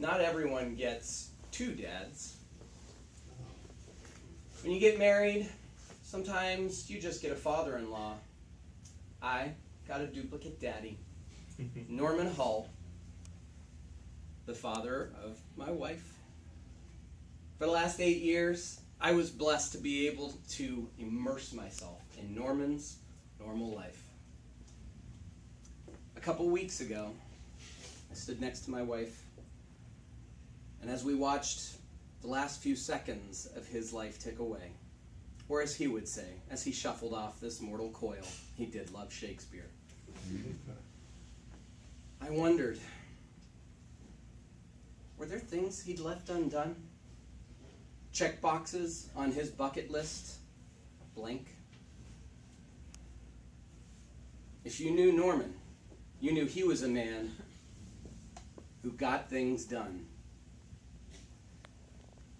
not everyone gets two dads. When you get married, sometimes you just get a father-in-law. I got a duplicate daddy, Norman Hull, the father of my wife. For the last 8 years, I was blessed to be able to immerse myself in Norman's normal life. A couple weeks ago, I stood next to my wife, and as we watched the last few seconds of his life tick away, or as he would say, as he shuffled off this mortal coil, he did love Shakespeare. I wondered, were there things he'd left undone? Check boxes on his bucket list, blank. If you knew Norman, you knew he was a man who got things done.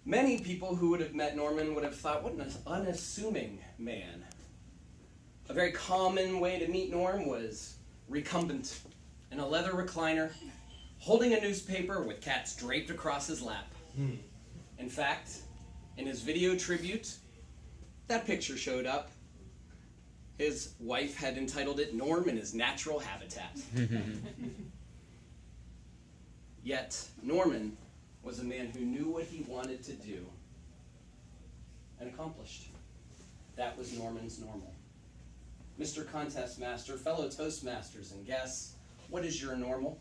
Many people who would have met Norman would have thought, what an unassuming man. A very common way to meet Norm was recumbent in a leather recliner, holding a newspaper with cats draped across his lap. In fact, in his video tribute, that picture showed up. His wife had entitled it Norm in His Natural Habitat. Yet, Norman was a man who knew what he wanted to do and accomplished. That was Norman's normal. Mr. Contest Master, fellow Toastmasters and guests, what is your normal?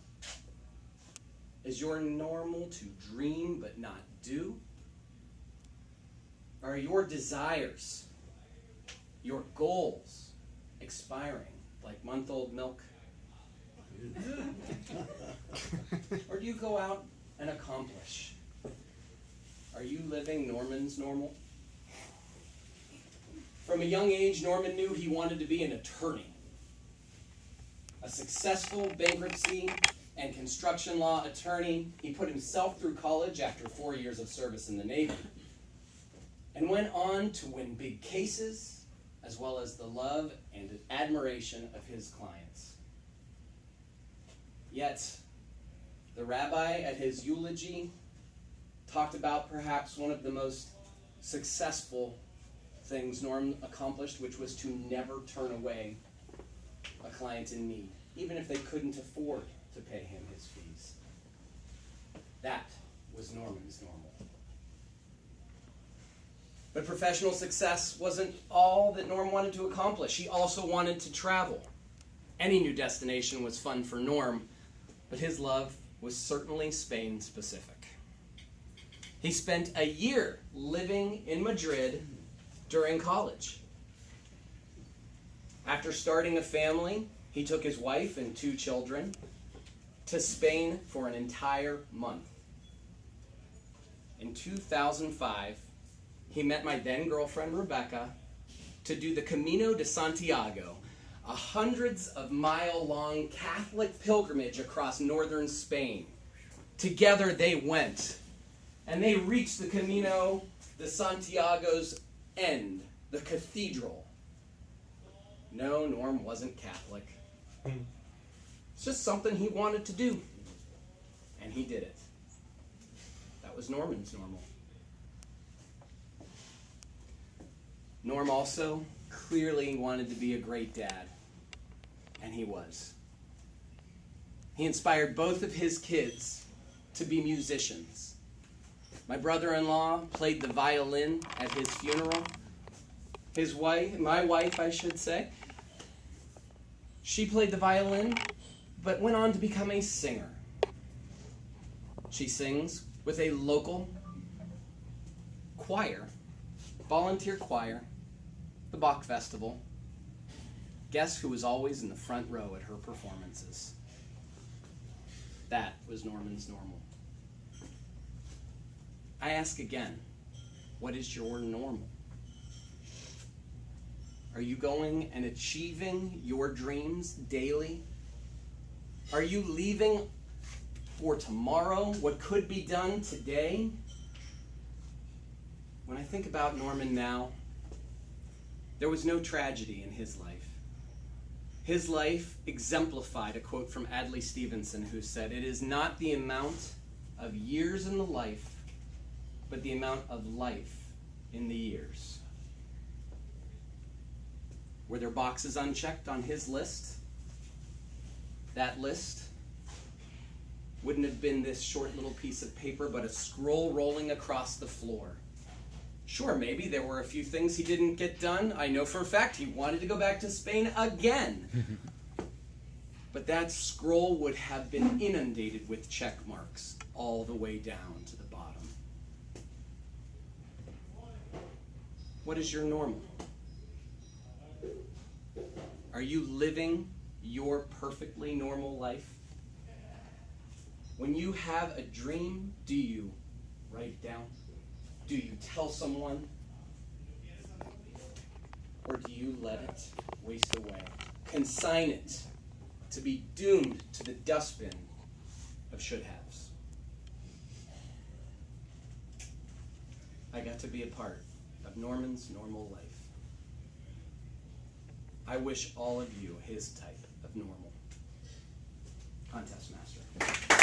Is your normal to dream but not do? Are your desires, your goals, expiring like month-old milk? Or do you go out and accomplish? Are you living Norman's normal? From a young age, Norman knew he wanted to be an attorney. A successful bankruptcy and construction law attorney, he put himself through college after 4 years of service in the Navy, and went on to win big cases, as well as the love and admiration of his clients. Yet, the rabbi at his eulogy talked about perhaps one of the most successful things Norm accomplished, which was to never turn away a client in need, even if they couldn't afford to pay him his fees. That was Norman's normal. But professional success wasn't all that Norm wanted to accomplish. He also wanted to travel. Any new destination was fun for Norm, but his love was certainly Spain specific. He spent a year living in Madrid during college. After starting a family, he took his wife and 2 children to Spain for an entire month. In 2005, he met my then girlfriend Rebecca to do the Camino de Santiago, a hundreds of mile long Catholic pilgrimage across northern Spain. Together they went, and they reached the Camino de Santiago's end, the cathedral. No, Norm wasn't Catholic. It's just something he wanted to do, and he did it. That was Norman's normal. Norm also clearly wanted to be a great dad, and he was. He inspired both of his kids to be musicians. My brother-in-law played the violin at his funeral. My wife, I should say, she played the violin, but went on to become a singer. She sings with a local choir, volunteer choir, the Bach Festival. Guess who was always in the front row at her performances? That was Norman's normal. I ask again, what is your normal? Are you going and achieving your dreams daily? Are you leaving for tomorrow what could be done today? When I think about Norman now, there was no tragedy in his life. His life exemplified a quote from Adlai Stevenson, who said, "It is not the amount of years in the life, but the amount of life in the years. Were there boxes unchecked on his list? That list wouldn't have been this short little piece of paper, but a scroll rolling across the floor. Sure, maybe there were a few things he didn't get done. I know for a fact he wanted to go back to Spain again. But that scroll would have been inundated with check marks all the way down to the bottom. What is your normal? Are you living your perfectly normal life? When you have a dream, do you write it down? Do you tell someone? Or do you let it waste away? Consign it to be doomed to the dustbin of should-haves. I got to be a part of Norman's normal life. I wish all of you his type of normal. Contest master.